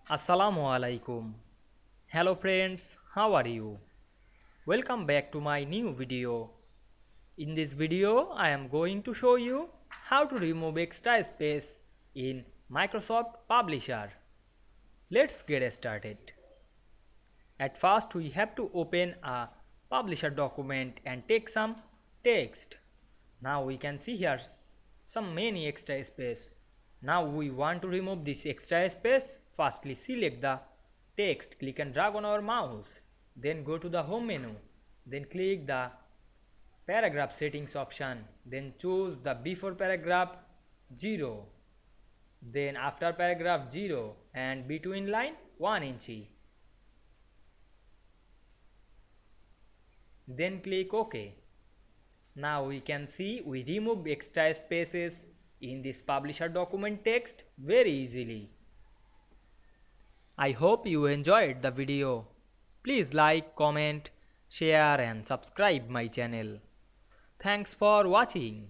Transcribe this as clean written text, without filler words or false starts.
Assalamu Walaikum. Hello friends, how are you? Welcome back to my new video. In this video, I am going to show you how to remove extra space in Microsoft Publisher. Let's get started. At first, we have to open a Publisher document and take some text. Now we can see here some many extra space. Now we want to remove this extra space. Firstly, select the text, click and drag on our mouse, then go to the home menu, then click the paragraph settings option, then choose the before paragraph 0, then after paragraph 0 and between line 1 inch, then click OK. Now we can see we remove extra spaces in this publisher document text very easily. I hope you enjoyed the video. Please like, comment, share and subscribe my channel. Thanks for watching.